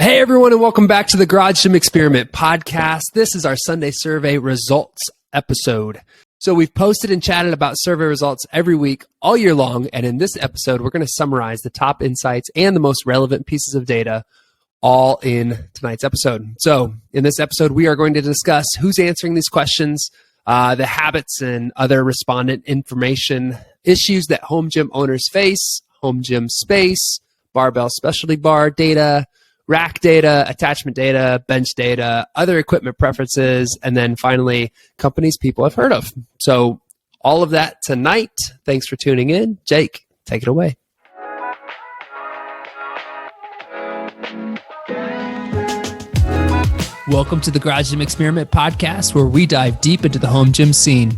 Hey everyone, and welcome back to the Garage Gym Experiment podcast. This is our Sunday survey results episode. So we've posted and chatted about survey results every week all year long, and in this episode, we're going to summarize the top insights and the most relevant pieces of data all in tonight's episode. So in this episode, we are going to discuss who's answering these questions, the habits and other respondent information, issues that home gym owners face, home gym space, barbell specialty bar data, rack data, attachment data, bench data, other equipment preferences, and then finally, companies people have heard of. So all of that tonight. Thanks for tuning in. Jake, take it away. Welcome to the Garage Gym Experiment podcast, where we dive deep into the home gym scene.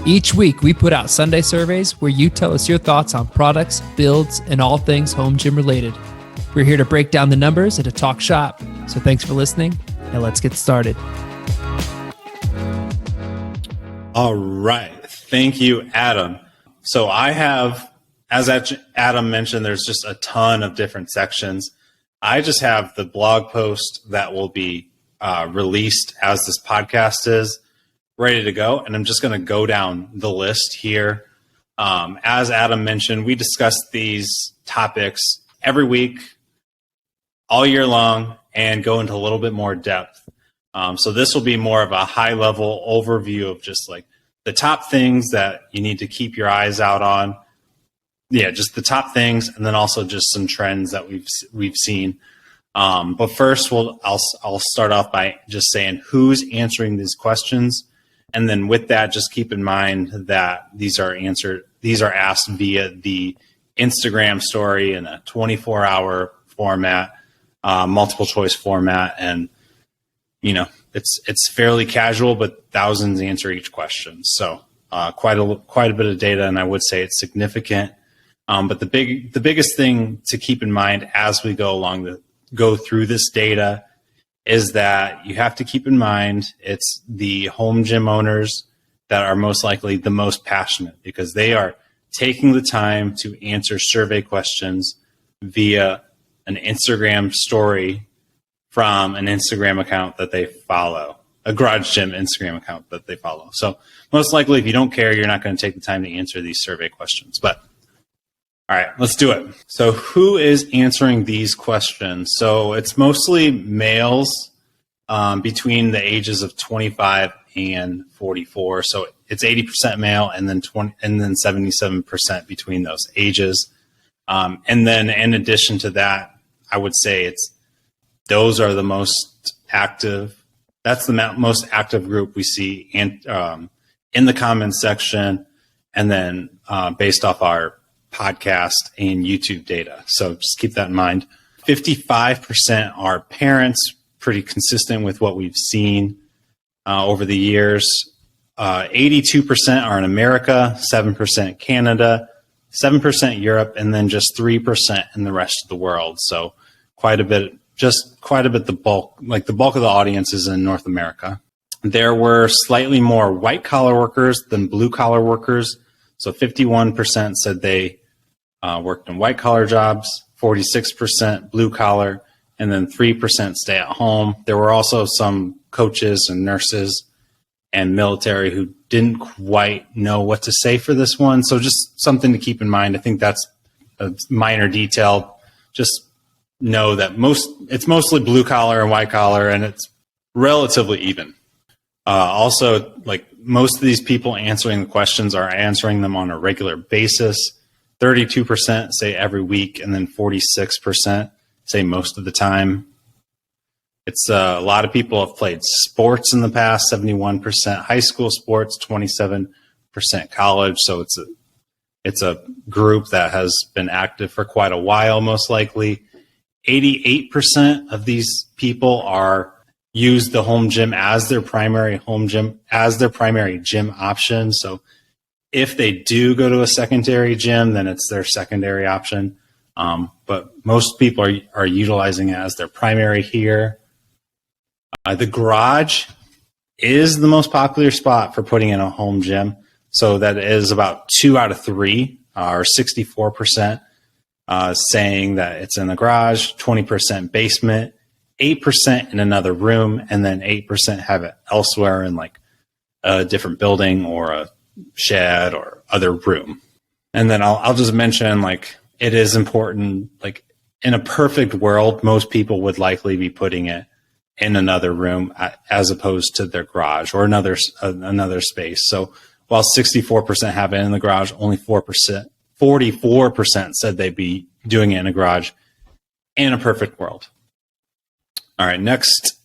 Each week, we put out Sunday surveys where you tell us your thoughts on products, builds, and all things home gym related. We're here to break down the numbers and to talk shop. So thanks for listening, and let's get started. All right. Thank you, Adam. So I have, as Adam mentioned, there's just a ton of different sections. I just have the blog post that will be released as this podcast is ready to go. And I'm just going to go down the list here. As Adam mentioned, we discuss these topics every week, all year long, and go into a little bit more depth. So this will be more of a high-level overview of just like the top things that you need to keep your eyes out on. Yeah, just the top things, and then also just some trends that we've seen. But first, I'll start off by just saying who's answering these questions, and then with that, just keep in mind that these are asked via the Instagram story in a 24-hour format. Multiple choice format, and it's fairly casual, but thousands answer each question. So quite a bit of data, and I would say it's significant. But the biggest thing to keep in mind as we go through this data is that you have to keep in mind it's the home gym owners that are most likely the most passionate, because they are taking the time to answer survey questions via an Instagram story from an Instagram account that they follow, a Garage Gym Instagram account that they follow. So most likely, if you don't care, you're not going to take the time to answer these survey questions. But all right, let's do it. So who is answering these questions? So it's mostly males between the ages of 25 and 44. So it's 80% male, and then 77% between those ages. And then in addition to that, I would say those are the most active. That's the most active group we see in the comments section, and then based off our podcast and YouTube data. So just keep that in mind. 55% are parents, pretty consistent with what we've seen over the years. 82% are in America, 7% Canada, 7% Europe, and then just 3% in the rest of the world. So quite a bit, the bulk of the audience is in North America. There were slightly more white collar workers than blue collar workers. So 51% said they worked in white collar jobs, 46% blue collar, and then 3% stay at home. There were also some coaches and nurses and military who didn't quite know what to say for this one. So just something to keep in mind. I think that's a minor detail. Just know that it's mostly blue collar and white collar, and it's relatively even. Also, like most of these people answering the questions are answering them on a regular basis. 32% say every week, and then 46% say most of the time. It's a lot of people have played sports in the past, 71% high school sports, 27% college. So it's a group that has been active for quite a while, most likely. 88% of these people use the home gym as their primary gym option. So if they do go to a secondary gym, then it's their secondary option. But most people are utilizing it as their primary here. The garage is the most popular spot for putting in a home gym. So that is about 2 out of 3, or 64%, saying that it's in the garage, 20% basement, 8% in another room, and then 8% have it elsewhere in like a different building or a shed or other room. And then I'll just mention, like, it is important, like in a perfect world, most people would likely be putting it in another room as opposed to their garage or another space. So while 64% have it in the garage, only 44% said they'd be doing it in a garage in a perfect world. All right, next,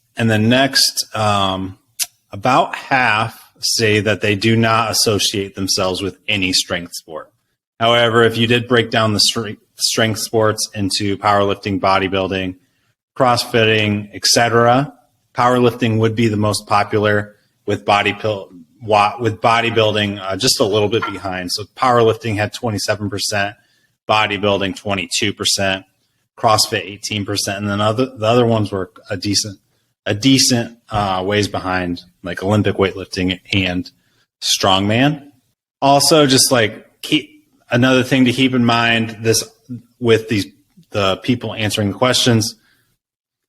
about half say that they do not associate themselves with any strength sport. However, if you did break down the strength sports into powerlifting, bodybuilding, crossfitting, etc., powerlifting would be the most popular, with bodybuilding just a little bit behind. So powerlifting had 27%, bodybuilding 22%, CrossFit 18%, and then the other ones were a decent ways behind, like Olympic weightlifting and strongman. Also, just like another thing to keep in mind, this with the people answering the questions,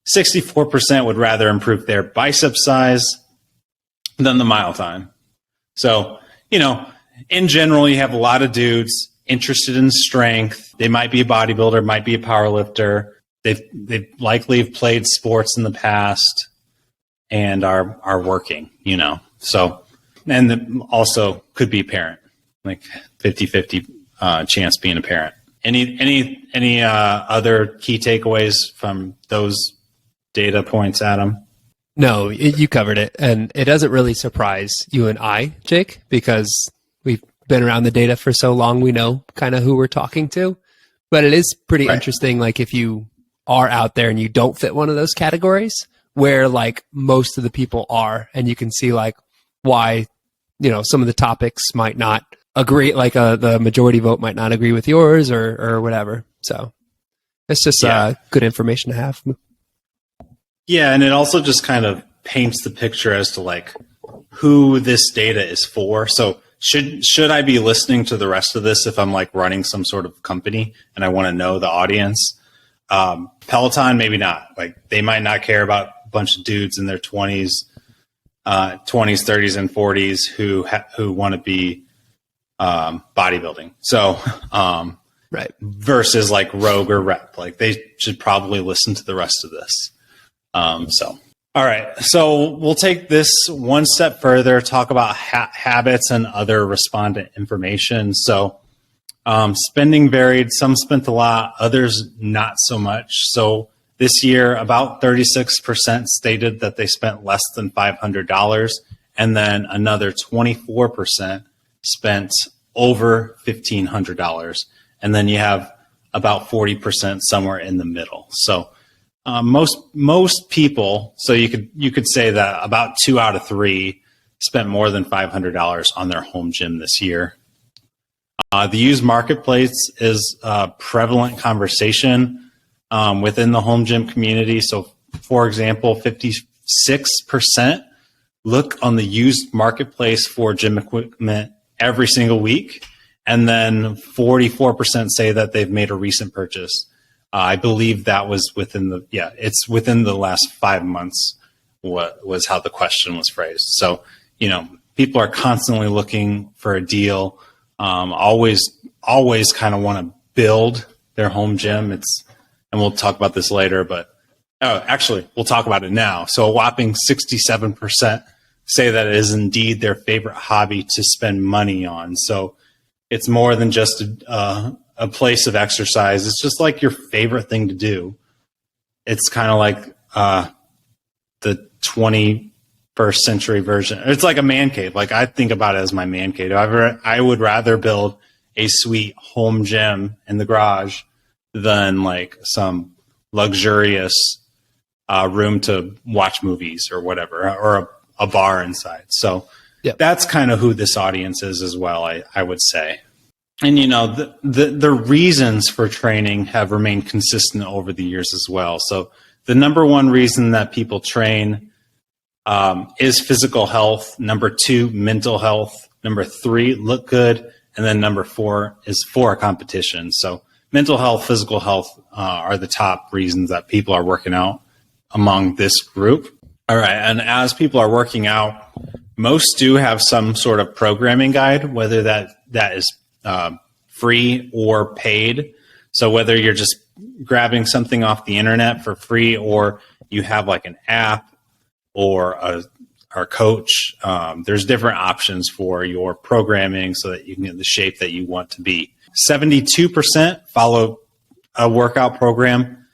64% would rather improve their bicep size than the mile time. So, in general, you have a lot of dudes interested in strength. They might be a bodybuilder, might be a powerlifter. They've likely have played sports in the past and are working, So, and also could be a parent, like 50-50 chance being a parent. Any other key takeaways from those data points, Adam? No, you covered it. And it doesn't really surprise you and I, Jake, because we've been around the data for so long, we know kind of who we're talking to. But it is pretty interesting, like if you are out there and you don't fit one of those categories, where like most of the people are, and you can see like why, some of the topics might not agree, like the majority vote might not agree with yours or whatever. So it's just good information to have. Yeah, and it also just kind of paints the picture as to like who this data is for. So should I be listening to the rest of this if I'm like running some sort of company and I want to know the audience? Peloton, maybe not. Like they might not care about a bunch of dudes in their 20s, 30s, and 40s who want to be bodybuilding. So right. Versus like Rogue or Rep, like they should probably listen to the rest of this. All right. So we'll take this one step further, talk about habits and other respondent information. So spending varied. Some spent a lot, others not so much. So this year, about 36% stated that they spent less than $500, and then another 24% spent over $1,500. And then you have about 40% somewhere in the middle. So most people, so you could say that about 2 out of 3 spent more than $500 on their home gym this year. The used marketplace is a prevalent conversation within the home gym community. So, for example, 56% look on the used marketplace for gym equipment every single week, and then 44% say that they've made a recent purchase. I believe that was within the last 5 months. What was how the question was phrased. So, people are constantly looking for a deal. Always kind of want to build their home gym. And we'll talk about this later, but actually we'll talk about it now. So a whopping 67% say that it is indeed their favorite hobby to spend money on. So it's more than just a place of exercise. It's just like your favorite thing to do. It's kind of like the 21st century version. It's like a man cave. Like I think about it as my man cave. I would rather build a sweet home gym in the garage than like some luxurious room to watch movies or whatever, or a bar inside. So that's kind of who this audience is as well, I would say. And, the reasons for training have remained consistent over the years as well. So the number one reason that people train is physical health. Number 2, mental health. Number 3, look good. And then number 4 is for a competition. So mental health, physical health are the top reasons that people are working out among this group. All right. And as people are working out, most do have some sort of programming guide, whether that is free or paid. So whether you're just grabbing something off the internet for free, or you have like an app or a coach, there's different options for your programming so that you can get the shape that you want to be. 72% follow a workout program,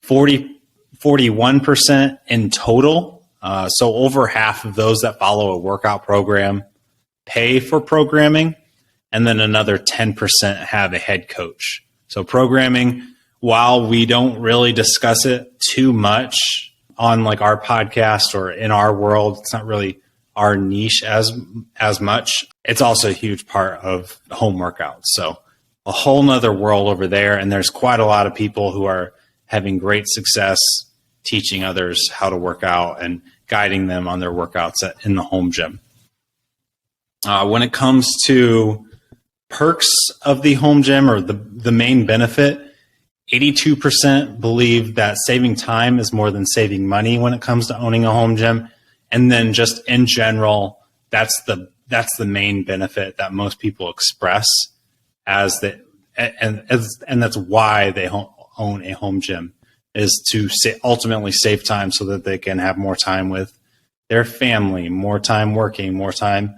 41% in total. So over half of those that follow a workout program pay for programming, and then another 10% have a head coach. So programming, while we don't really discuss it too much on like our podcast or in our world, it's not really our niche as much. It's also a huge part of home workouts. So a whole nother world over there. And there's quite a lot of people who are having great success teaching others how to work out and guiding them on their workouts in the home gym. When it comes to perks of the home gym, or the main benefit, 82% believe that saving time is more than saving money when it comes to owning a home gym. And then just in general, that's the main benefit that most people express and that's why they own a home gym, is to ultimately save time so that they can have more time with their family, more time working, more time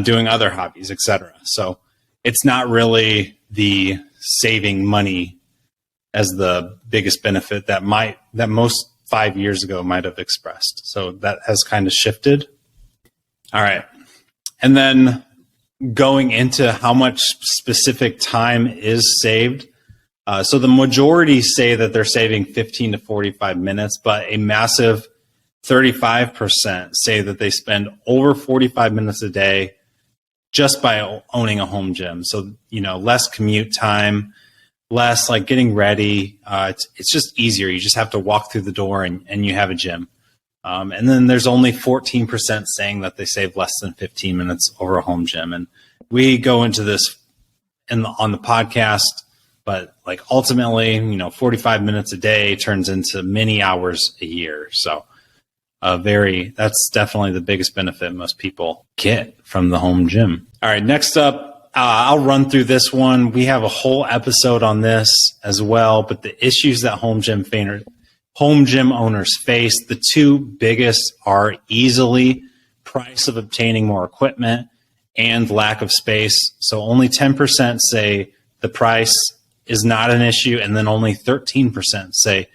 doing other hobbies, etc. So it's not really the saving money as the biggest benefit that most 5 years ago might have expressed. So that has kind of shifted. All right. And then going into how much specific time is saved. So the majority say that they're saving 15 to 45 minutes, but a massive 35% say that they spend over 45 minutes a day just by owning a home gym. So, less commute time, less like getting ready. It's just easier. You just have to walk through the door and you have a gym. And then there's only 14% saying that they save less than 15 minutes over a home gym. And we go into this on the podcast, but like ultimately, 45 minutes a day turns into many hours a year. So that's definitely the biggest benefit most people get from the home gym. All right, next up, I'll run through this one. We have a whole episode on this as well, but the issues that home gym owners face, the two biggest are easily price of obtaining more equipment and lack of space. So only 10% say the price is not an issue, and then only 13% say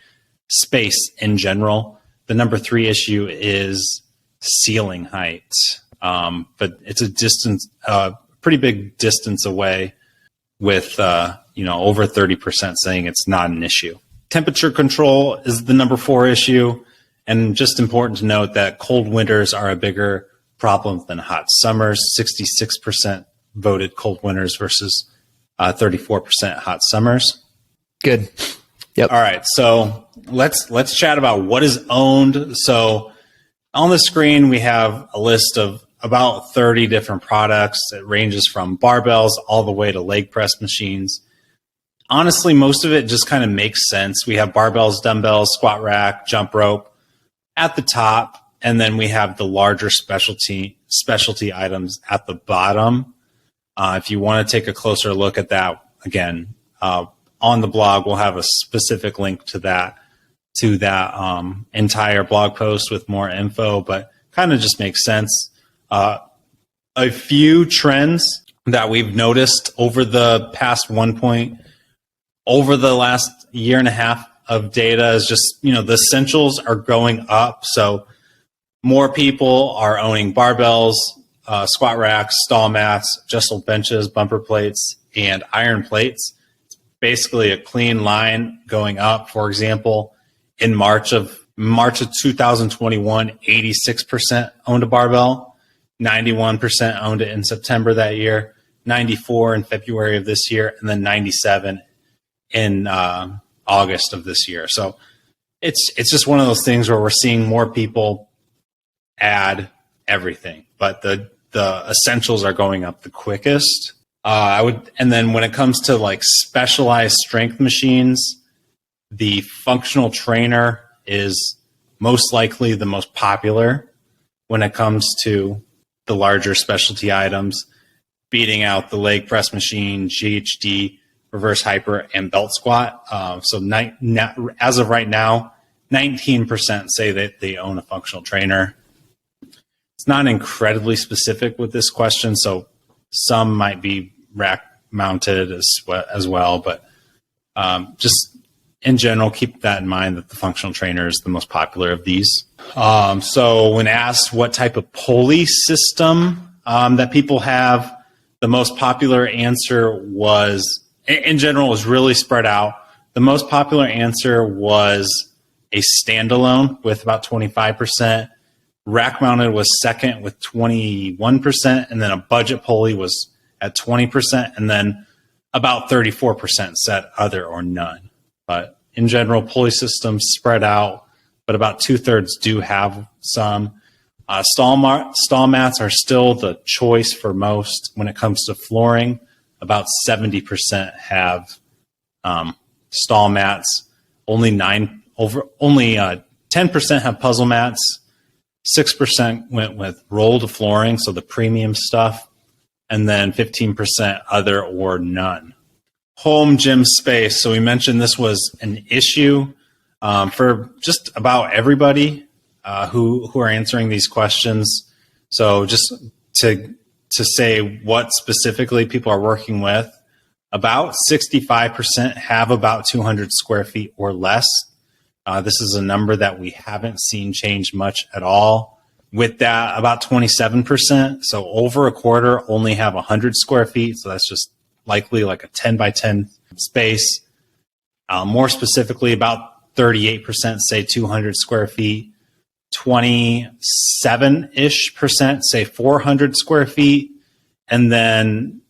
space in general. The number 3 issue is ceiling height, but it's a pretty big distance away, with over 30% saying it's not an issue. Temperature control is the number 4 issue, and just important to note that cold winters are a bigger problem than hot summers. 66% voted cold winters versus 34% hot summers. Good. Yep. All right, so let's chat about what is owned. So on the screen, we have a list of about 30 different products. It ranges from barbells all the way to leg press machines. Honestly, most of it just kind of makes sense. We have barbells, dumbbells, squat rack, jump rope at the top, and then we have the larger specialty items at the bottom. If you want to take a closer look at that, again, on the blog, we'll have a specific link to that entire blog post with more info, but kind of just makes sense. A few trends that we've noticed over the last year and a half of data is just, the essentials are going up. So more people are owning barbells, squat racks, stall mats, adjustable benches, bumper plates, and iron plates. It's basically a clean line going up. For example, in March of 2021, 86% owned a barbell, 91% owned it in September that year, 94 in February of this year, and then 97 in August of this year. So it's just one of those things where we're seeing more people add everything, but the essentials are going up the quickest. And then when it comes to like specialized strength machines, the functional trainer is most likely the most popular when it comes to the larger specialty items, beating out the leg press machine, GHD, reverse hyper, and belt squat. As of right now, 19% say that they own a functional trainer. It's not incredibly specific with this question, so some might be rack mounted as well, but just in general, keep that in mind that the functional trainer is the most popular of these. So when asked what type of pulley system that people have, the most popular answer was, in general, was really spread out. The most popular answer was a standalone with about 25%. Rack mounted was second with 21%, and then a budget pulley was at 20%, and then about 34% said other or none. But in general, pulley systems spread out, but about 2/3 do have some. Stall mats are still the choice for most when it comes to flooring. About 70% have stall mats. Only 10% have puzzle mats. 6% went with rolled flooring, so the premium stuff, and then 15% other or none. Home gym space. So we mentioned this was an issue for just about everybody who are answering these questions. So just to say what specifically people are working with, about 65% have about 200 square feet or less. This is a number that we haven't seen change much at all. With that, about 27%, so over a quarter, only have 100 square feet. So that's just likely like a 10 by 10 space. More specifically, about 38% say 200 square feet. 27-ish% say 400 square feet. And then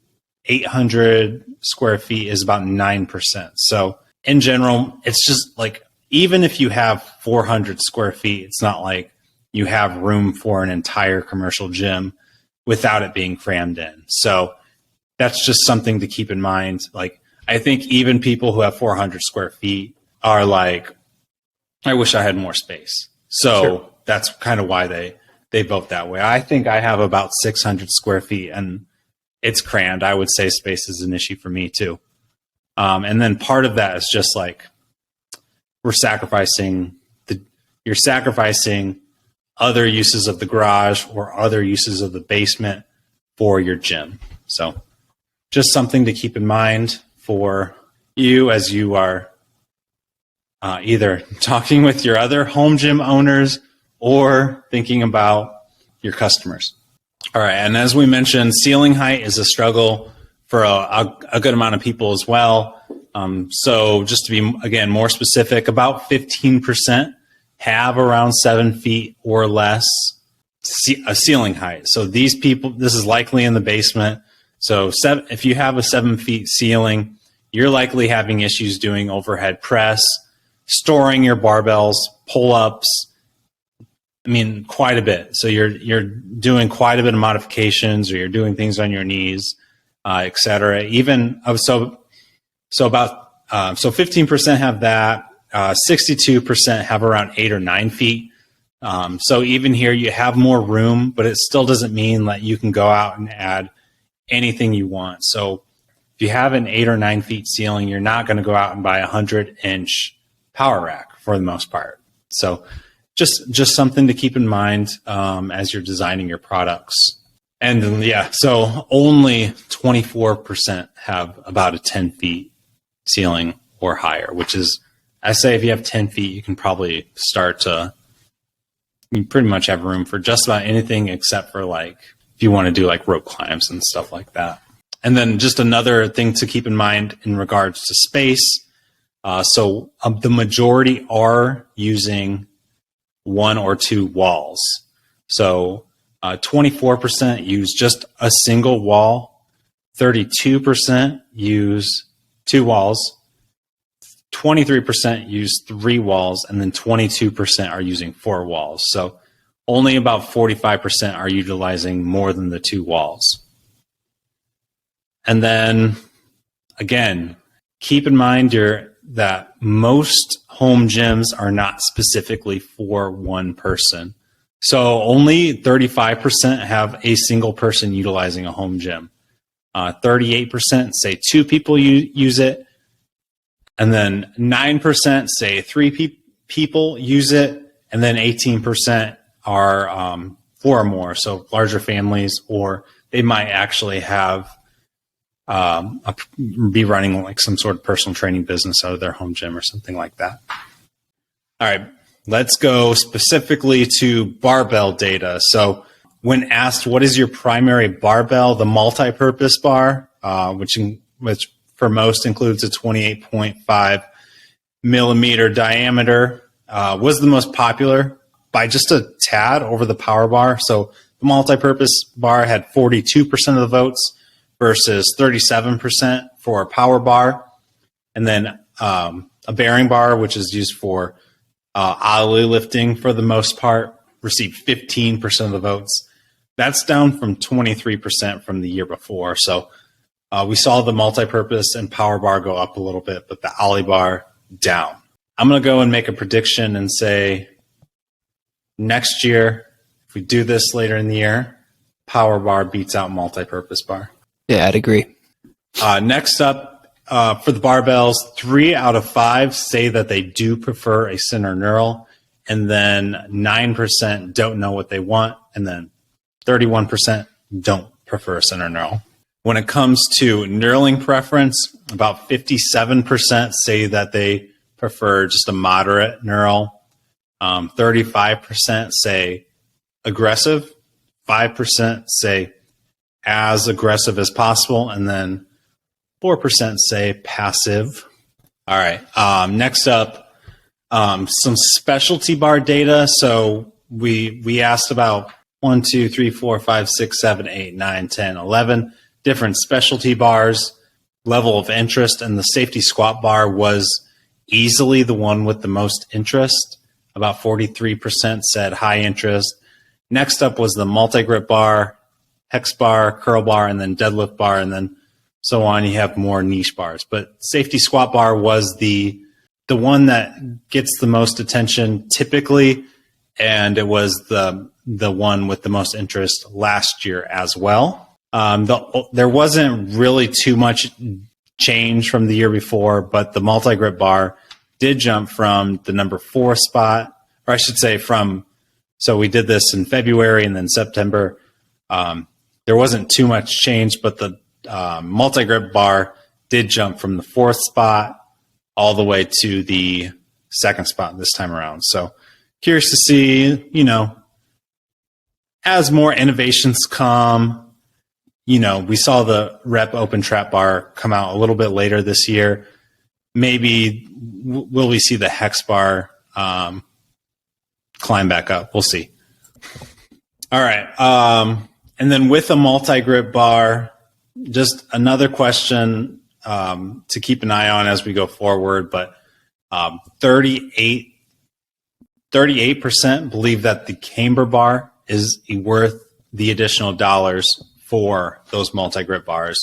800 square feet is about 9%. So in general, it's just like, even if you have 400 square feet, it's not like you have room for an entire commercial gym without it being crammed in. So that's just something to keep in mind. Like, I think even people who have 400 square feet are like, I wish I had more space. So sure. That's kind of why they vote that way. I think I have about 600 square feet and it's crammed. I would say space is an issue for me too. And then part of that is just like, you're sacrificing other uses of the garage or other uses of the basement for your gym. So just something to keep in mind for you as you are either talking with your other home gym owners or thinking about your customers. All right. And as we mentioned, ceiling height is a struggle for a good amount of people as well. So just to be, again, more specific, about 15% have around 7 feet or less a ceiling height. So these people, this is likely in the basement. So if you have a 7 feet ceiling, you're likely having issues doing overhead press, storing your barbells, pull-ups. I mean, quite a bit. So you're doing quite a bit of modifications, or you're doing things on your knees, et cetera. So 15% have that. 62% have around 8 or 9 feet. So even here you have more room, but it still doesn't mean that you can go out and add anything you want. So if you have an 8 or 9 feet ceiling, you're not going to go out and buy a 100-inch power rack for the most part. So just something to keep in mind as you're designing your products. And yeah, so only 24% have about a 10 feet ceiling or higher, which is, I say if you have 10 feet, you can probably you pretty much have room for just about anything except for like, if you want to do like rope climbs and stuff like that. And then just another thing to keep in mind in regards to space. The majority are using 1 or 2 walls. So 24% use just a single wall, 32% use 2 walls, 23% use 3 walls, and then 22% are using 4 walls. So only about 45% are utilizing more than the 2 walls. And then again, keep in mind that most home gyms are not specifically for one person. So only 35% have a single person utilizing a home gym. 38% say two people use it. And then 9% say three people use it. And then 18% are four or more, so larger families, or they might actually have be running like some sort of personal training business out of their home gym or something like that. All right, let's go specifically to barbell data. So when asked, what is your primary barbell, the multi-purpose bar, which for most includes a 28.5 millimeter diameter, was the most popular by just a tad over the power bar. So the multi-purpose bar had 42% of the votes versus 37% for a power bar. And then a bearing bar, which is used for ollie lifting for the most part, received 15% of the votes. That's down from 23% from the year before. So we saw the multi-purpose and power bar go up a little bit, but the ollie bar down. I'm going to go and make a prediction and say next year, if we do this later in the year, power bar beats out multi-purpose bar. Yeah, I'd agree. Next up, for the barbells, 3 out of 5 say that they do prefer a center knurl, and then 9% don't know what they want, and then 31% don't prefer a center knurl. When it comes to knurling preference, about 57% say that they prefer just a moderate knurl. 35% say aggressive. 5% say as aggressive as possible, and then 4% say passive. All right. Next up, some specialty bar data. So we asked about 1, 2, 3, 4, 5, 6, 7, 8, 9, 10, 11 different specialty bars, level of interest, and the safety squat bar was easily the one with the most interest. About 43% said high interest. Next up was the multi-grip bar, hex bar, curl bar, and then deadlift bar, and then so on. You have more niche bars. But safety squat bar was the one that gets the most attention typically, and it was the one with the most interest last year as well. There wasn't really too much change from the year before, but the multi-grip bar did jump from the number 4 spot, or I should say so we did this in February and then September. There wasn't too much change, but the multi-grip bar did jump from the 4th spot all the way to the 2nd spot this time around. So curious to see, as more innovations come, we saw the rep open trap bar come out a little bit later this year. Maybe will we see the hex bar climb back up? We'll see. All right. And then with a multi-grip bar, just another question to keep an eye on as we go forward, but 38% believe that the camber bar is worth the additional dollars for those multi-grip bars,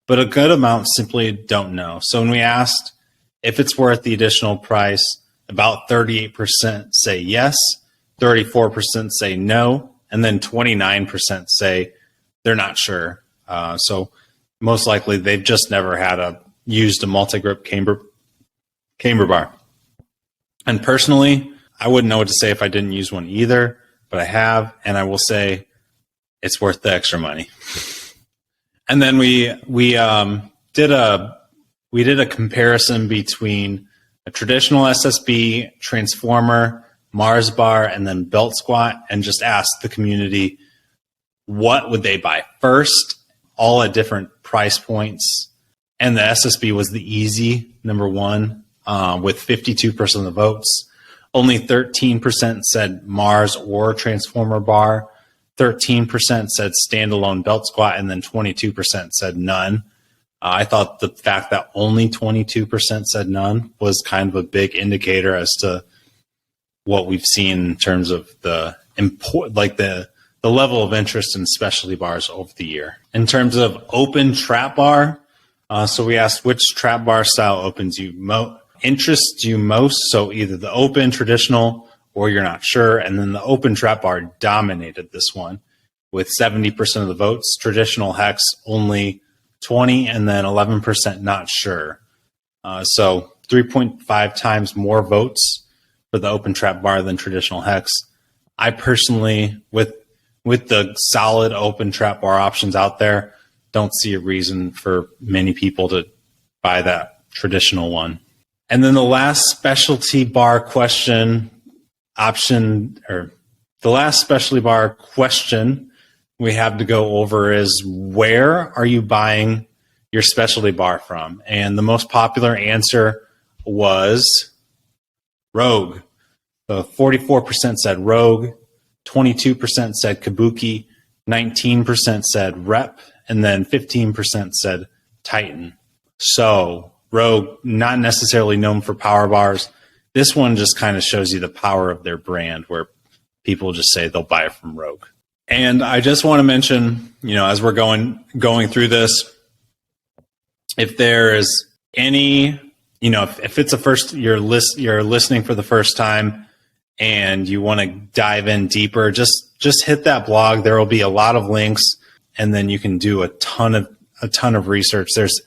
but a good amount simply don't know. So when we asked if it's worth the additional price, about 38% say yes, 34% say no, and then 29% say they're not sure. So most likely they've just never used a multi-grip camber bar. And personally, I wouldn't know what to say if I didn't use one either, but I have, and I will say it's worth the extra money. And then we did a comparison between a traditional SSB, transformer, Mars bar, and then belt squat, and just asked the community what would they buy first, all at different price points. And the SSB was the easy number one with 52% of the votes. Only 13% said Mars or transformer bar. 13% said standalone belt squat, and then 22% said none. I thought the fact that only 22% said none was kind of a big indicator as to what we've seen in terms of the level of interest in specialty bars over the year. In terms of open trap bar, so we asked which trap bar style opens you interests you most. So either the open, traditional, or you're not sure. And then the open trap bar dominated this one with 70% of the votes. Traditional hex only 20, and then 11% not sure. So 3.5 times more votes for the open trap bar than traditional hex. I personally, with the solid open trap bar options out there, don't see a reason for many people to buy that traditional one. And then the last specialty bar question the last specialty bar question we have to go over is, where are you buying your specialty bar from? And the most popular answer was Rogue. So 44% said Rogue, 22% said Kabuki, 19% said Rep, and then 15% said Titan. So Rogue, not necessarily known for power bars. This one just kind of shows you the power of their brand, where people just say they'll buy it from Rogue. And I just want to mention, as we're going through this, if there is any, if it's you're listening for the first time and you want to dive in deeper, just hit that blog. There will be a lot of links, and then you can do a ton of research. There's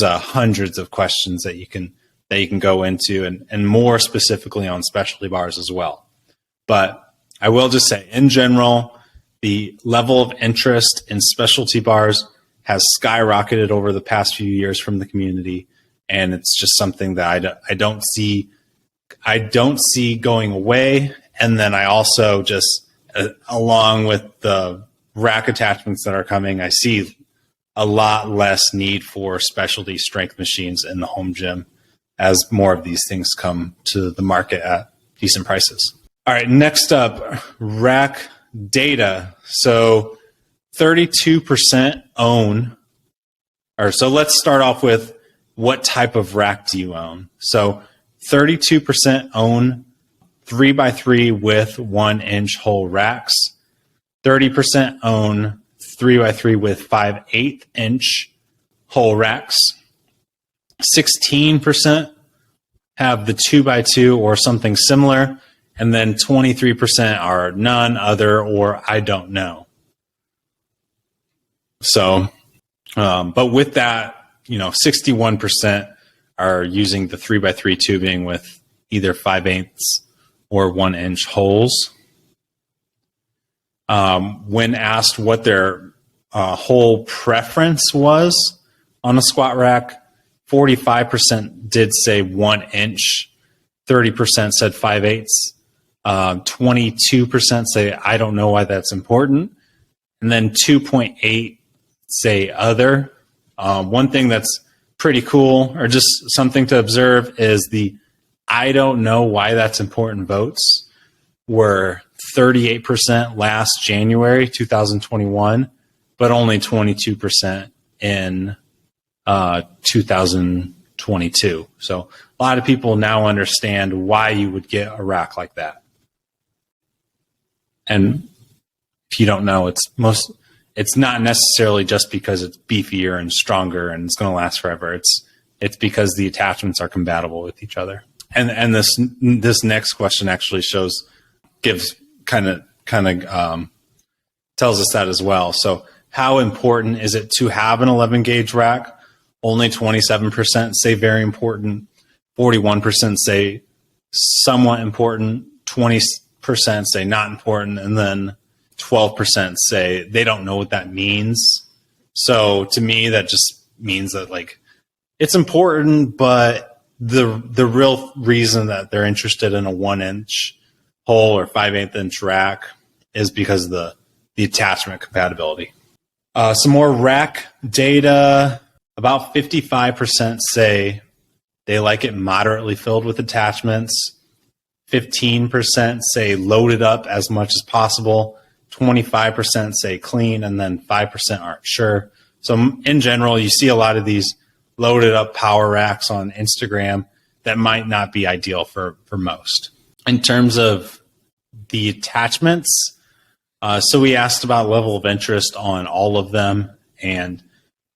hundreds of questions that you can go into, and more specifically on specialty bars as well. But I will just say, in general, the level of interest in specialty bars has skyrocketed over the past few years from the community, and it's just something that I don't see going away. And then I also just, along with the rack attachments that are coming, I see a lot less need for specialty strength machines in the home gym as more of these things come to the market at decent prices. All right, next up, rack data. So 32% own, so let's start off with, what type of rack do you own? So 32% own 3x3 with 1-inch hole racks. 30% own 3x3 with 5/8 inch hole racks. 16% have the 2x2 or something similar. And then 23% are none, other, or I don't know. So, but with that, 61% are using the 3x3 tubing with either 5/8 or 1-inch holes. When asked what their hole preference was on a squat rack, 45% did say 1-inch, 30% said 5/8. 22% say, I don't know why that's important. And then 2.8 say other. One thing that's pretty cool, or just something to observe, is the I don't know why that's important votes were 38% last January 2021, but only 22% in 2022. So a lot of people now understand why you would get a rack like that. And if you don't know, it's not necessarily just because it's beefier and stronger and it's going to last forever. It's because the attachments are compatible with each other. And this next question actually gives kind of tells us that as well. So how important is it to have an 11 gauge rack? Only 27% say very important. 41% say somewhat important. 20% say not important. And then 12% say they don't know what that means. So to me, that just means that it's important, but the real reason that they're interested in a 1-inch hole or 5/8 inch rack is because of the attachment compatibility. Some more rack data. About 55% say they like it moderately filled with attachments. 15% say loaded up as much as possible. 25% say clean, and then 5% aren't sure. So in general, you see a lot of these loaded up power racks on Instagram that might not be ideal for most. In terms of the attachments, so we asked about level of interest on all of them, and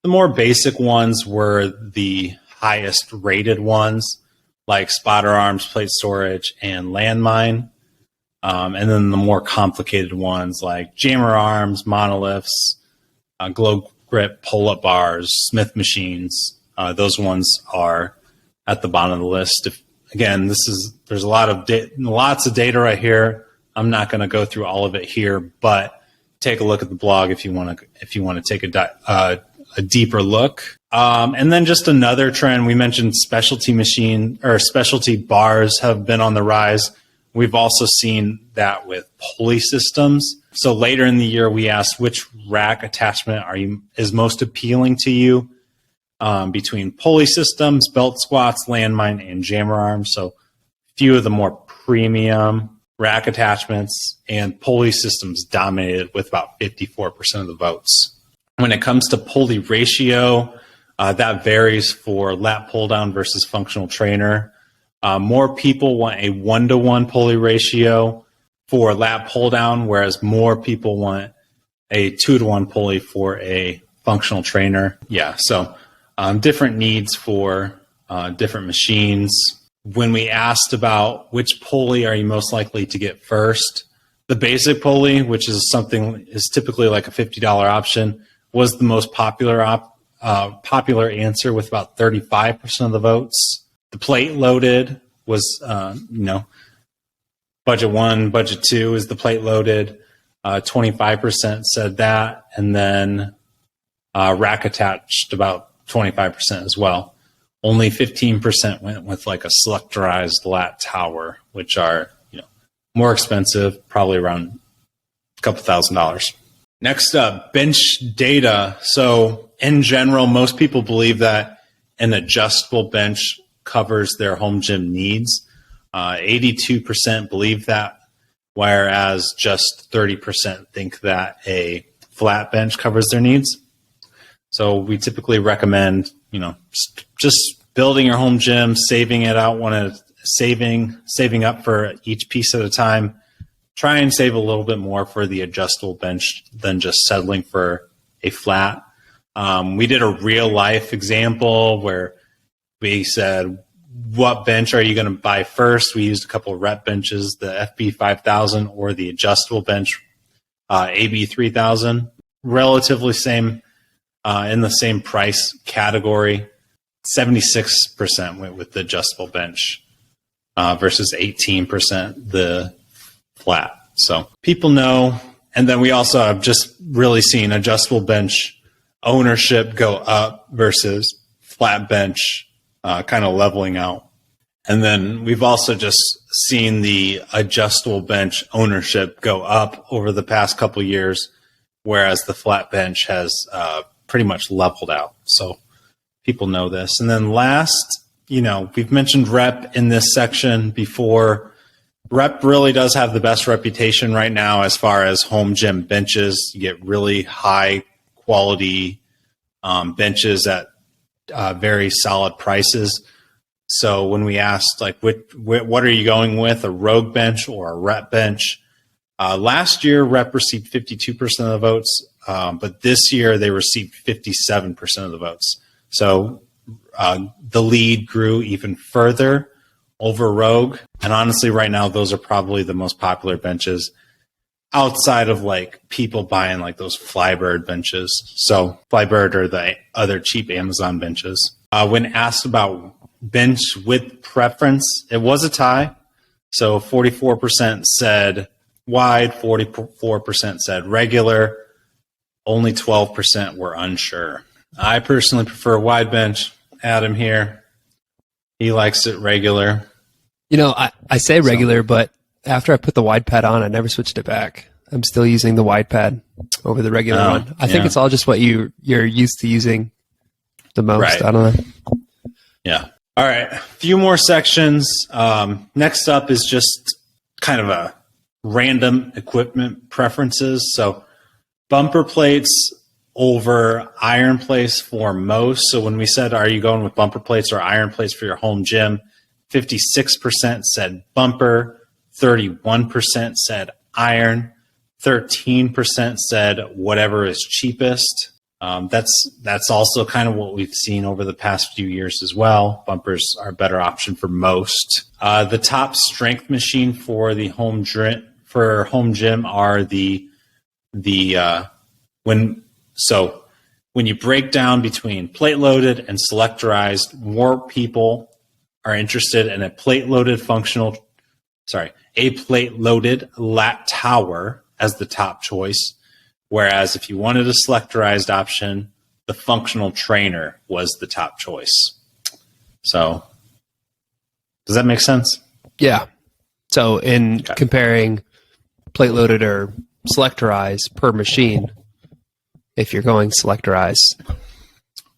the more basic ones were the highest rated ones. like spotter arms, plate storage, and landmine. And then the more complicated ones like jammer arms, monoliths, glow grip, pull-up bars, Smith machines. Those ones are at the bottom of the list. There's lots of data right here. I'm not going to go through all of it here, but take a look at the blog if you want to take a deeper look. And then just another trend, we mentioned specialty bars have been on the rise. We've also seen that with pulley systems. So later in the year, we asked which rack attachment is most appealing to you between pulley systems, belt squats, landmine, and jammer arms. So a few of the more premium rack attachments and pulley systems dominated with about 54% of the votes. When it comes to pulley ratio, that varies for lat pull down versus functional trainer. More people want a 1-to-1 pulley ratio for lat pull down, whereas more people want a 2-to-1 pulley for a functional trainer. Yeah, so different needs for different machines. When we asked about which pulley are you most likely to get first, the basic pulley, which is typically like a $50 option, was the most popular answer with about 35% of the votes. The plate loaded was, budget 1, budget 2 is the plate loaded. 25% said that, and then rack attached about 25% as well. Only 15% went with like a selectorized lat tower, which are more expensive, probably around a couple $1,000s. Next up, bench data. So in general, most people believe that an adjustable bench covers their home gym needs. 82% believe that, whereas just 30% think that a flat bench covers their needs. So we typically recommend, just building your home gym, saving it out, saving up for each piece at a time. Try and save a little bit more for the adjustable bench than just settling for a flat. We did a real life example where we said, what bench are you going to buy first? We used a couple of rep benches, the FB 5000 or the adjustable bench, AB 3000, relatively same, in the same price category. 76% went with the adjustable bench versus 18% the flat. So people know. And then we also have just really seen adjustable bench ownership go up versus flat bench kind of leveling out. And then we've also just seen the adjustable bench ownership go up over the past couple of years, whereas the flat bench has pretty much leveled out. So people know this. And then last, we've mentioned rep in this section before. Rep really does have the best reputation right now as far as home gym benches. You get really high quality benches at very solid prices. So when we asked, what are you going with, a Rogue bench or a Rep bench? Last year, Rep received 52% of the votes, but this year they received 57% of the votes. So the lead grew even further over Rogue. And honestly, right now, those are probably the most popular benches outside of people buying those Flybird benches. So Flybird are the other cheap Amazon benches. When asked about bench width preference, it was a tie. So 44% said wide, 44% said regular, only 12% were unsure. I personally prefer wide bench. Adam here, he likes it regular. I say regular, but after I put the wide pad on, I never switched it back. I'm still using the wide pad over the regular one. I think it's all just what you're used to using the most. Right. I don't know. Yeah. All right. A few more sections. Next up is just kind of a random equipment preferences. So bumper plates over iron plates for most. So when we said, are you going with bumper plates or iron plates for your home gym? 56% said bumper, 31% said iron, 13% said whatever is cheapest. That's also kind of what we've seen over the past few years as well. Bumpers are a better option for most. The top strength machine for the home gym are when you break down between plate loaded and selectorized, more people are interested in a plate loaded lat tower as the top choice. Whereas if you wanted a selectorized option, the functional trainer was the top choice. So does that make sense? Yeah. So in comparing plate loaded or selectorized per machine, if you're going selectorized,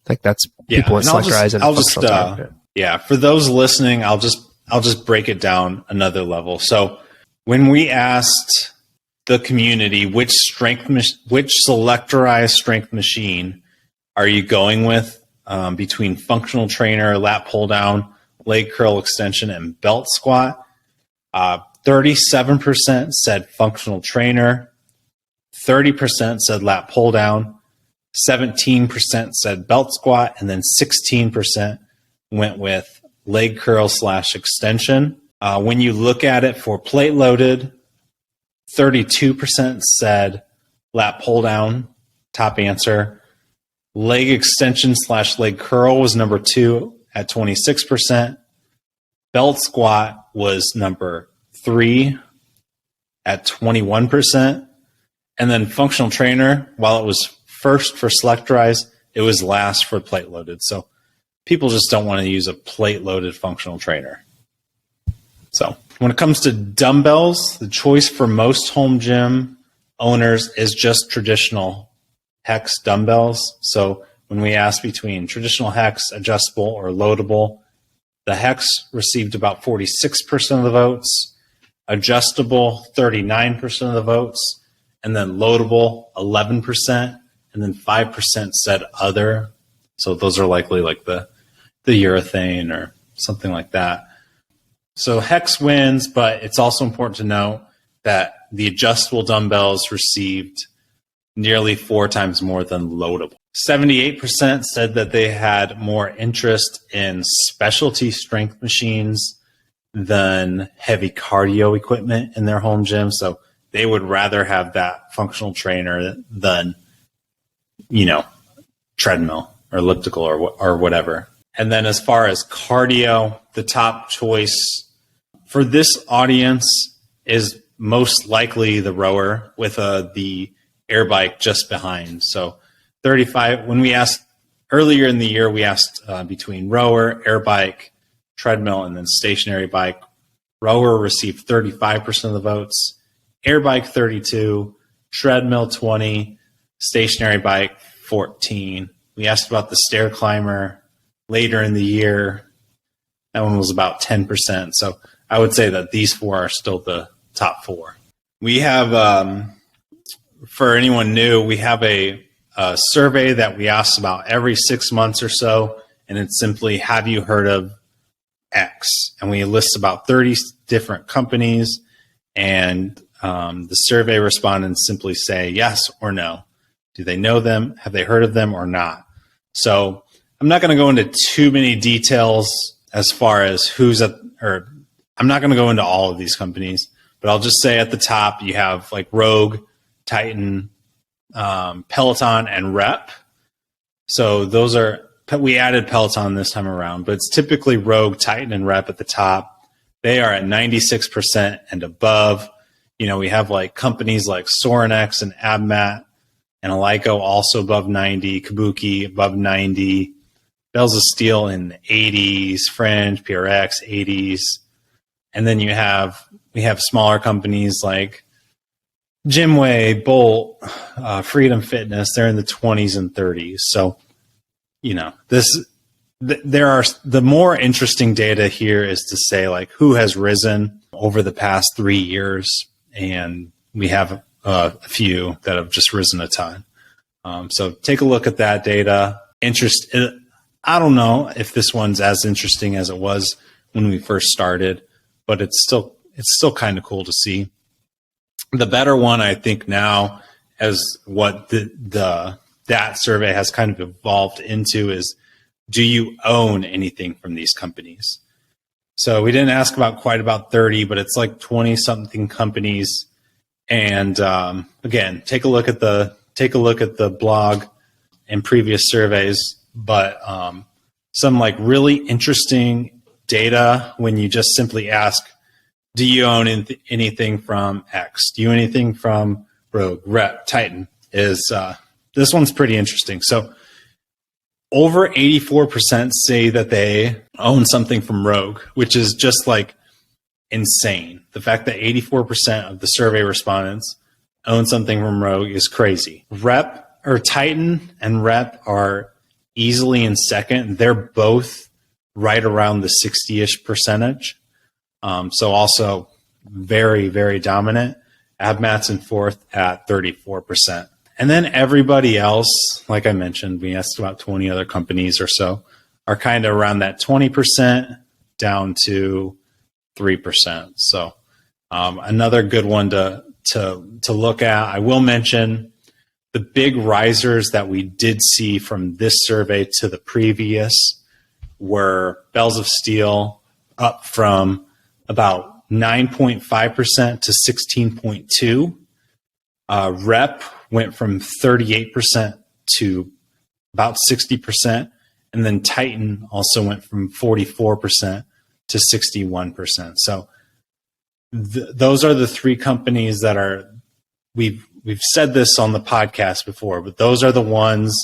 like that's people want selectorized and functional trainer. For those listening, I'll just break it down another level. So when we asked the community which selectorized strength machine are you going with between functional trainer, lat pull down, leg curl extension, and belt squat, 37% said functional trainer, 30% said lat pull down, 17% said belt squat, and then 16% went with leg curl / extension. When you look at it for plate loaded, 32% said lat pull down, top answer. Leg extension / leg curl was number 2 at 26%. Belt squat was number 3 at 21%. And then functional trainer, while it was first for selectorized, it was last for plate loaded. So people just don't want to use a plate loaded functional trainer. So when it comes to dumbbells, the choice for most home gym owners is just traditional hex dumbbells. So when we asked between traditional hex, adjustable, or loadable, the hex received about 46% of the votes, adjustable 39% of the votes, and then loadable 11%, and then 5% said other. So those are likely like the urethane or something like that. So hex wins, but it's also important to note that the adjustable dumbbells received nearly 4 times more than loadable. 78% said that they had more interest in specialty strength machines than heavy cardio equipment in their home gym. So they would rather have that functional trainer than, treadmill or elliptical or whatever. And then as far as cardio, the top choice for this audience is most likely the rower with the air bike just behind. So 35, when we asked earlier in the year, we asked between rower, air bike, treadmill, and then stationary bike. Rower received 35% of the votes, air bike 32, treadmill 20, stationary bike 14. We asked about the stair climber later in the year. That one was about 10%. So I would say that these 4 are still the top 4. We have, for anyone new, we have a survey that we ask about every 6 months or so, and it's simply, have you heard of X? And we list about 30 different companies, and the survey respondents simply say yes or no. Do they know them? Have they heard of them or not? So I'm not going to go into too many details as far as I'm not going to go into all of these companies, but I'll just say at the top, you have like Rogue, Titan, Peloton, and Rep. So we added Peloton this time around, but it's typically Rogue, Titan, and Rep at the top. They are at 96% and above. We have like companies like Sorinex and AbMat and Alico also above 90, Kabuki above 90, Bells of Steel in the 80s, Fringe, PRX 80s. And then we have smaller companies like Gymway, Bolt, Freedom Fitness. They're in the 20s and 30s. So, the more interesting data here is to say like who has risen over the past 3 years. And we have a few that have just risen a ton. So take a look at that data. I don't know if this one's as interesting as it was when we first started, but it's still kind of cool to see. The better one, I think, now as what the that survey has kind of evolved into is, do you own anything from these companies? So we didn't ask quite about 30, but it's like 20 something companies. And again, take a look at the blog and previous surveys, but some like really interesting data when you just simply ask, do you own anything from X? Do you own anything from Rogue, Rep, Titan? This one's pretty interesting. So over 84% say that they own something from Rogue, which is just like insane. The fact that 84% of the survey respondents own something from Rogue is crazy. Rep or Titan and Rep are easily in second. They're both right around the 60-ish percentage. So also very, very dominant. AbMat's in fourth at 34%. And then everybody else, like I mentioned, we asked about 20 other companies or so, are kind of around that 20% down to 3%. So another good one to look at. I will mention the big risers that we did see from this survey to the previous were Bells of Steel up from about 9.5% to 16.2%. Rep went from 38% to about 60%. And then Titan also went from 44% to 61%. So those are the three companies that are, we've said this on the podcast before, but those are the ones,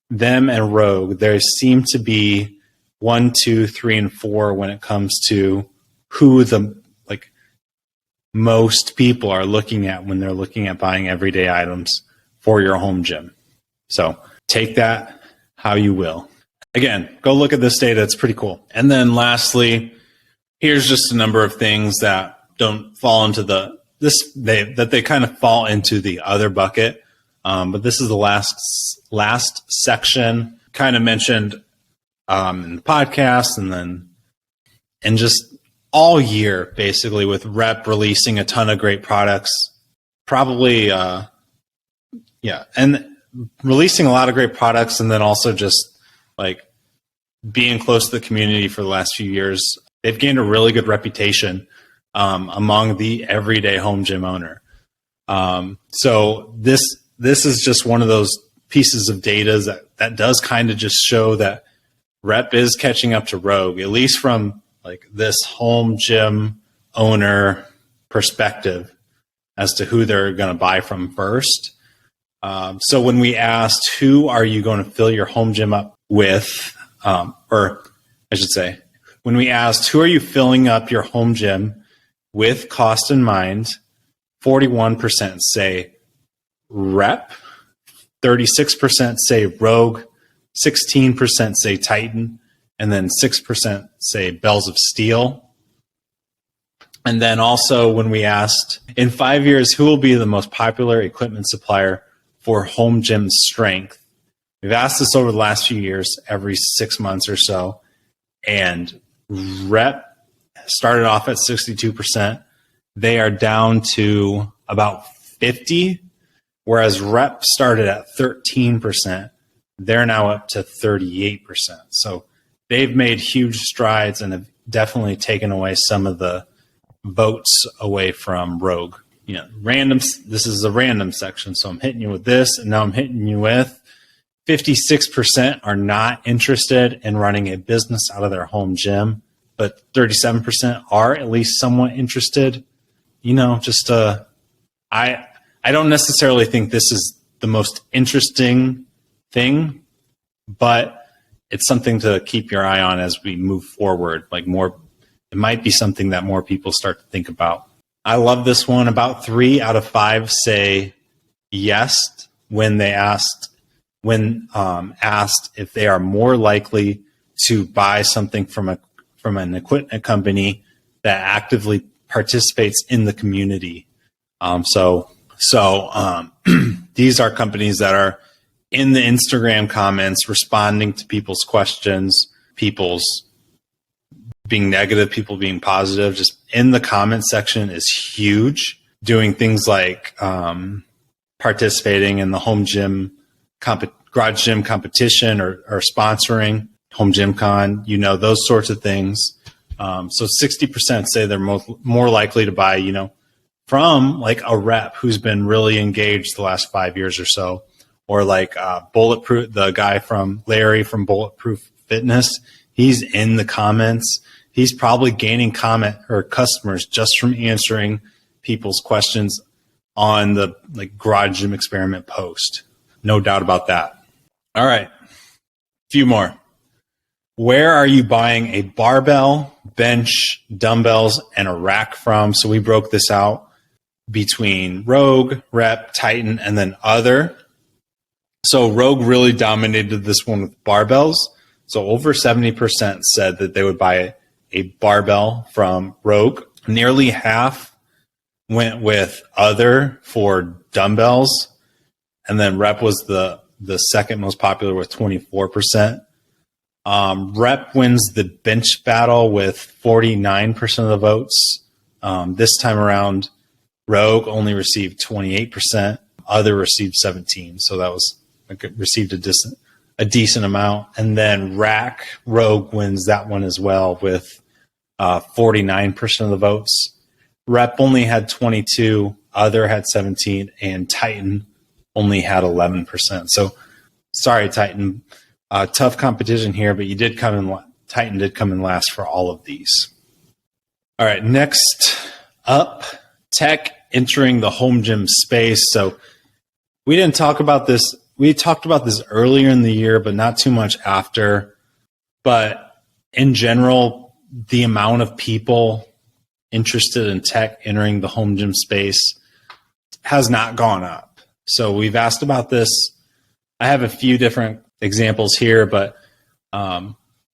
them and Rogue, there seem to be 1, 2, 3, and 4 when it comes to who the most people are looking at when they're looking at buying everyday items for your home gym. So take that how you will. Again, go look at this data. It's pretty cool. And then lastly, here's just a number of things that don't fall into they kind of fall into the other bucket. But this is the last section, kind of mentioned in the podcast, and just all year, basically, with Rep releasing a ton of great products, probably, and releasing a lot of great products, and then also just like being close to the community for the last few years. They've gained a really good reputation among the everyday home gym owner. So this is just one of those pieces of data that does kind of just show that Rep is catching up to Rogue, at least from like this home gym owner perspective as to who they're going to buy from first. So when we asked, who are you going to fill your home gym up with, or I should say, when we asked, who are you filling up your home gym with cost in mind, 41% say Rep, 36% say Rogue, 16% say Titan, and then 6% say Bells of Steel. And then also when we asked, in 5 years, who will be the most popular equipment supplier for home gym strength? We've asked this over the last few years, every 6 months or so. And Rep started off at 62%. They are down to about 50%, whereas Rep started at 13%. They're now up to 38%. So they've made huge strides and have definitely taken away some of the votes away from Rogue. You know, this is a random section, so I'm hitting you with this, and now I'm hitting you with 56% are not interested in running a business out of their home gym, but 37% are at least somewhat interested. You know, just I don't necessarily think this is the most interesting thing, but it's something to keep your eye on as we move forward. Like it might be something that more people start to think about. I love this one. About 3 out of 5 say yes when asked if they are more likely to buy something from an equipment company that actively participates in the community. So these are companies that are in the Instagram comments, responding to people's questions, people's being negative, people being positive, just in the comment section is huge. Doing things like participating in the home gym garage gym competition or sponsoring, home gym con, those sorts of things. So 60% say they're more likely to buy, from like a rep who's been really engaged the last 5 years or so, or like Bulletproof, the guy from Larry from Bulletproof Fitness. He's in the comments. He's probably gaining comment or customers just from answering people's questions on the garage gym experiment post. No doubt about that. All right. A few more. Where are you buying a barbell, bench, dumbbells, and a rack from? So we broke this out between Rogue, Rep, Titan, and then other. So Rogue really dominated this one with barbells. So over 70% said that they would buy a barbell from Rogue. Nearly half went with other for dumbbells. And then Rep was the second most popular with 24%. Rep wins the bench battle with 49% of the votes. This time around, Rogue only received 28%. Other received 17%. So that was received a decent amount. And then Rack, Rogue wins that one as well with 49% of the votes. Rep only had 22%, Other had 17%, and Titan only had 11%. So sorry, Titan. Tough competition here, but Titan did come in last for all of these. All right, next up, tech entering the home gym space. So we didn't talk about this. We talked about this earlier in the year, but not too much after. But in general, the amount of people interested in tech entering the home gym space has not gone up. So we've asked about this. I have a few different examples here, but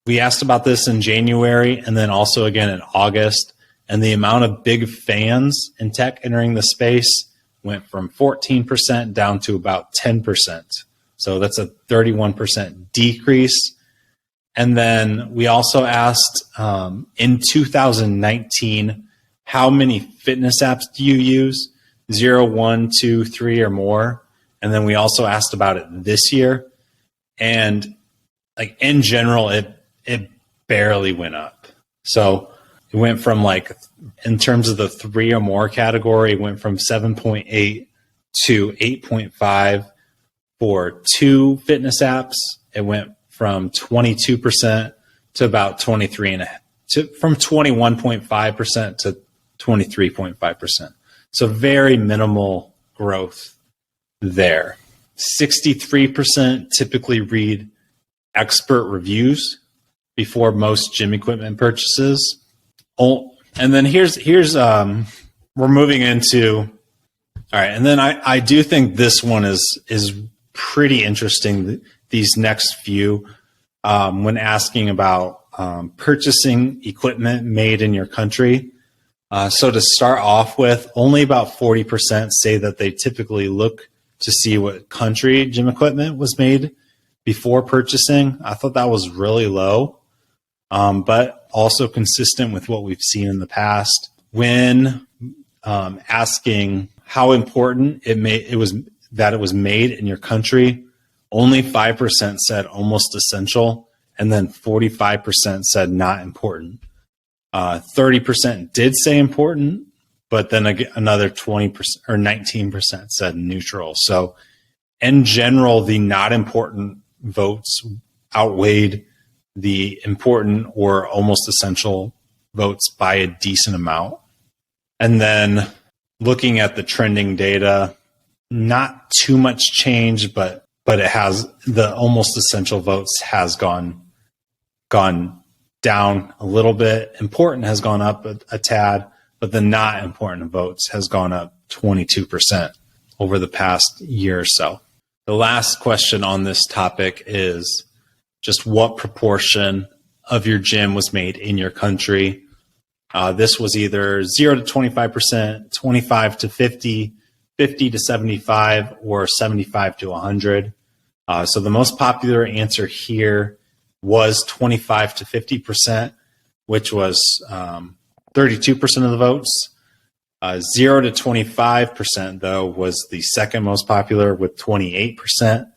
we asked about this in January and then also again in August. And the amount of big fans in tech entering the space went from 14% down to about 10%. So that's a 31% decrease. And then we also asked in 2019, how many fitness apps do you use? 0, 1, 2, 3, or more. And then we also asked about it this year. And like in general, it barely went up. So it went from in terms of the 3 or more category, it went from 7.8 to 8.5 for 2 fitness apps. It went from 22% to about 23.5%, from 21.5% to 23.5%. So very minimal growth there. 63% typically read expert reviews before most gym equipment purchases. Oh, and then here's we're moving into, all right. And then I do think this one is pretty interesting. These next few, when asking about purchasing equipment made in your country. So to start off with, only about 40% say that they typically look to see what country gym equipment was made before purchasing. I thought that was really low, but also consistent with what we've seen in the past. When asking how important it was that it was made in your country, only 5% said almost essential, and then 45% said not important. 30% did say important, but then another 20% or 19% said neutral. So in general, the not important votes outweighed the important or almost essential votes by a decent amount. And then looking at the trending data, not too much change, but it has the almost essential votes has gone down a little bit. Important has gone up a tad, but the not important votes has gone up 22% over the past year or so. The last question on this topic is just what proportion of your gym was made in your country. This was either 0 to 25%, 25 to 50, 50 to 75, or 75 to 100. So the most popular answer here was 25 to 50%, which was 32% of the votes. 0 to 25%, though, was the second most popular with 28%.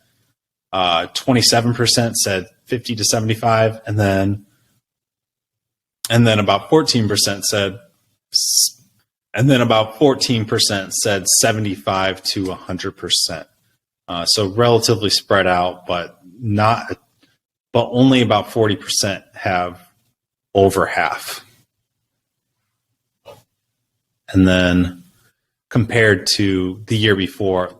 27% said 50 to 75, and then about 14% said, 75 to 100%. So relatively spread out, but only about 40% have over half. And then compared to the year before,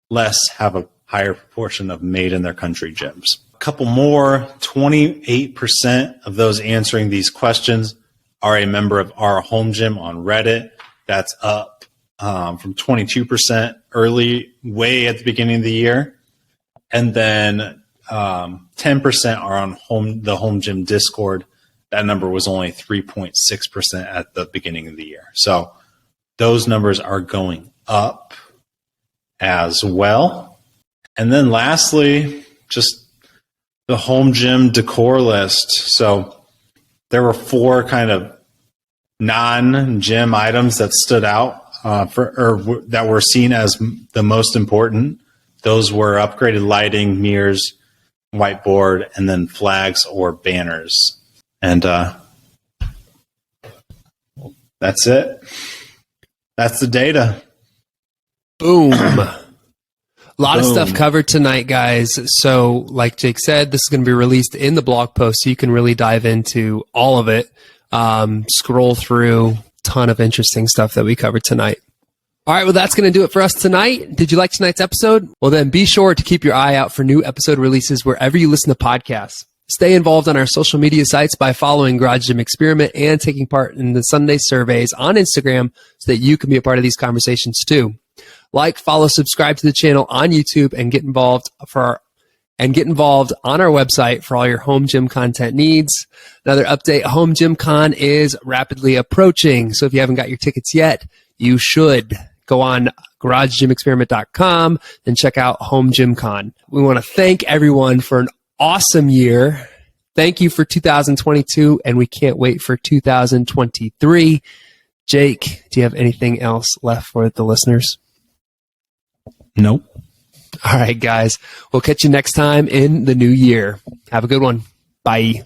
less have a higher proportion of made in their country gyms. A couple more, 28% of those answering these questions are a member of our home gym on Reddit. That's up from 22% way at the beginning of the year. And then 10% are on the home gym Discord. That number was only 3.6% at the beginning of the year. So those numbers are going up as well. And then lastly, just the home gym decor list. So there were 4 kind of non-gym items that stood out that were seen as the most important. Those were upgraded lighting, mirrors, whiteboard, and then flags or banners. And that's it. That's the data. Boom. A lot of stuff covered tonight, guys. So like Jake said, this is going to be released in the blog post, so you can really dive into all of it. Scroll through, ton of interesting stuff that we covered tonight. All right, well, that's going to do it for us tonight. Did you like tonight's episode? Well, then be sure to keep your eye out for new episode releases wherever you listen to podcasts. Stay involved on our social media sites by following Garage Gym Experiment and taking part in the Sunday surveys on Instagram so that you can be a part of these conversations too. Like, follow, subscribe to the channel on YouTube, and get involved on our website for all your home gym content needs. Another update, Home Gym Con is rapidly approaching. So if you haven't got your tickets yet, you should go on garagegymexperiment.com and check out Home Gym Con. We want to thank everyone for an awesome year. Thank you for 2022, and we can't wait for 2023. Jake, do you have anything else left for the listeners? Nope. All right, guys. We'll catch you next time in the new year. Have a good one. Bye.